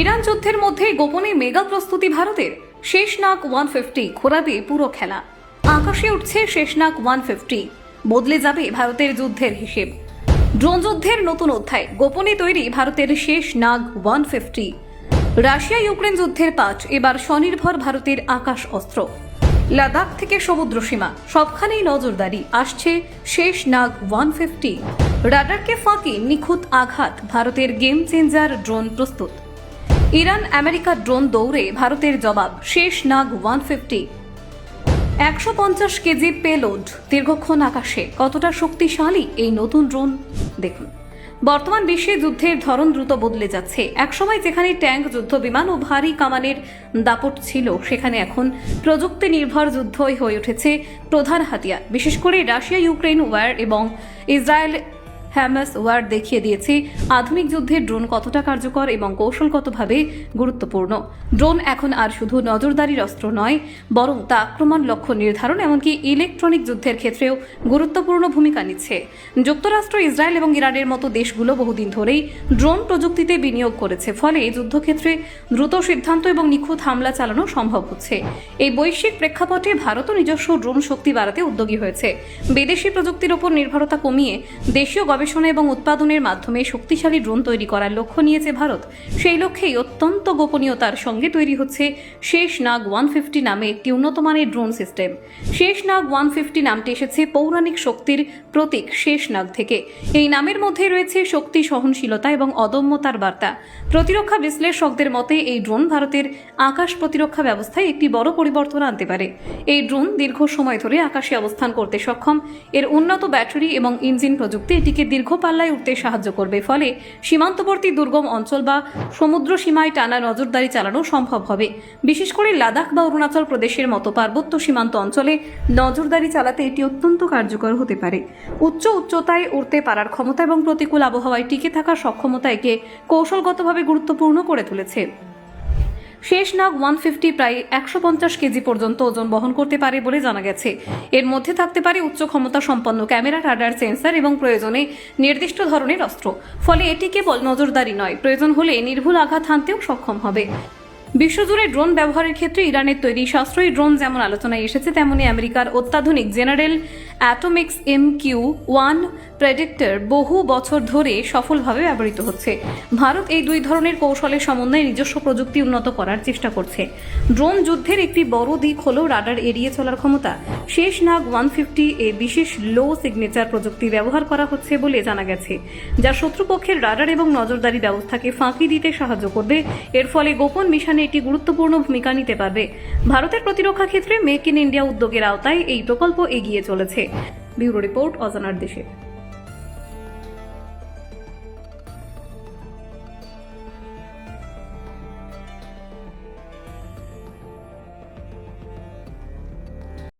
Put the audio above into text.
Iran যুদ্ধের মধ্যে গোপনে মেগা প্রস্তুতি ভারতের। শেষনাগ 150 ঘোরাবে পুরো খেলা। আকাশে উঠছে শেষনাগ 150, বদলে যাবে ভারতের যুদ্ধের হিসেব। ড্রোন যুদ্ধের নতুন অধ্যায়, গোপনে তৈরি ভারতের শেষনাগ 150। রাশিয়া ইউক্রেন যুদ্ধের পাঠ, এবার স্বনির্ভর ভারতের আকাশ অস্ত্র। লাদাখ থেকে সমুদ্র সীমা সবখানেই নজরদারি, আসছে শেষনাগ 150। রাডারকে ফাঁকি, নিখুঁত আঘাত, ভারতের গেম চেঞ্জার ড্রোন প্রস্তুত। ইরান আমেরিকার ড্রোন দৌড়ে ভারতের জবাব, শেষনাগ 150। 150 কেজি পেলোড, দীর্ঘক্ষণ আকাশে। কতটা শক্তিশালী এই নতুন ড্রোন দেখুন। বর্তমান বিশ্বে যুদ্ধের ধরন দ্রুত বদলে যাচ্ছে। একসময় যেখানে ট্যাঙ্ক, যুদ্ধ বিমান ও ভারী কামানের দাপট ছিল, সেখানে এখন প্রযুক্তি নির্ভর যুদ্ধই হয়ে উঠেছে প্রধান হাতিয়ার। বিশেষ করে রাশিয়া ইউক্রেন ওয়ার এবং ইসরায়েল হ্যামাস ওয়ার দেখিয়ে দিয়েছে আধুনিক যুদ্ধে ড্রোন কতটা কার্যকর এবং কৌশলগতভাবে গুরুত্বপূর্ণ। ড্রোন এখন আর শুধু নজরদারির অস্ত্র নয়, বরং তা আক্রমণ, লক্ষ্য নির্ধারণ, এমনকি ইলেকট্রনিক যুদ্ধের ক্ষেত্রেও গুরুত্বপূর্ণ ভূমিকা নিচ্ছে। যুক্তরাষ্ট্র, ইসরায়েল এবং ইরানের মতো দেশগুলো বহুদিন ধরেই ড্রোন প্রযুক্তিতে বিনিয়োগ করেছে। ফলে যুদ্ধক্ষেত্রে দ্রুত সিদ্ধান্ত এবং নিখুঁত হামলা চালানো সম্ভব হচ্ছে। এই বৈশ্বিক প্রেক্ষাপটে ভারতও নিজস্ব ড্রোন শক্তি বাড়াতে উদ্যোগী হয়েছে। বিদেশি প্রযুক্তির উপর নির্ভরতা কমিয়ে দেশীয় গবেষণা এবং উৎপাদনের মাধ্যমে শক্তিশালী ড্রোন তৈরি করার লক্ষ্য নিয়েছে ভারত। সেই লক্ষ্যেই অত্যন্ত গোপনীয়তার সঙ্গে তৈরি হচ্ছে শেষনাগ 150 নামে একটি উন্নতমানের ড্রোন সিস্টেম। শেষনাগ 150 নামটি এসেছে পৌরাণিক শক্তির প্রতীক শেষনাগ থেকে। এই নামের মধ্যে রয়েছে শক্তি, সহনশীলতা এবং অদম্যতার বার্তা। প্রতিরক্ষা বিশ্লেষকদের মতে এই ড্রোন ভারতের আকাশ প্রতিরক্ষা ব্যবস্থায় একটি বড় পরিবর্তন আনতে পারে। এই ড্রোন দীর্ঘ সময় ধরে আকাশে অবস্থান করতে সক্ষম। এর উন্নত ব্যাটারি এবং ইঞ্জিন প্রযুক্তি এটিকে দীর্ঘ পাল্লায় উঠতে সাহায্য করবে। ফলে সীমান্তবর্তী দুর্গম অঞ্চল বা সমুদ্র সীমায় টানা নজরদারি চালানো সম্ভব হবে। বিশেষ করে লাদাখ বা অরুণাচল প্রদেশের মতো পার্বত্য সীমান্ত অঞ্চলে নজরদারি চালাতে এটি অত্যন্ত কার্যকর হতে পারে। উচ্চতায় উড়তে পারার ক্ষমতা এবং প্রতিকূল আবহাওয়ায় টিকে থাকার সক্ষমতা একে কৌশলগতভাবে গুরুত্বপূর্ণ করে তুলেছে। শেষনাগ 150 প্রায় 150 কেজি পর্যন্ত ওজন বহন করতে পারে বলে জানা গেছে। এর মধ্যে থাকতে পারে উচ্চ ক্ষমতা সম্পন্ন ক্যামেরা, রাডার, সেন্সর এবং প্রয়োজনে নির্দিষ্ট ধরনের অস্ত্র। ফলে এটি কেবল নজরদারি নয়, প্রয়োজন হলে নির্ভুল আঘাত হানতেও সক্ষম হবে। বিশ্বজুড়ে ড্রোন ব্যবহারের ক্ষেত্রে ইরানের তৈরি সাশ্রয়ী ড্রোন যেমন আলোচনায় এসেছে, তেমনি আমেরিকার অত্যাধুনিক জেনারেল অ্যাটমিক্স MQ-1 প্রেডিক্টর বহু বছর ধরে সফলভাবে ব্যবহৃত হচ্ছে। ভারত এই দুই ধরনের কৌশলের সমন্বয়ে নিজস্ব প্রযুক্তি উন্নত করার চেষ্টা করছে। ড্রোন যুদ্ধের একটি বড় দিক হল রাডার এড়িয়ে চলার ক্ষমতা। শেষনাগ 150 এ বিশেষ লো সিগনেচার প্রযুক্তি ব্যবহার করা হচ্ছে বলে জানা গেছে, যা শত্রুপক্ষের রাডার এবং নজরদারি ব্যবস্থাকে ফাঁকি দিতে সাহায্য করবে। এর ফলে গোপন মিশনে এটি গুরুত্বপূর্ণ ভূমিকা নিতে পারবে। ভারতের প্রতিরক্ষা ক্ষেত্রে মেক ইন ইন্ডিয়া উদ্যোগের আওতায় এই প্রকল্প এগিয়ে চলেছে। ব্যুরো রিপোর্ট, অজানার দেশে।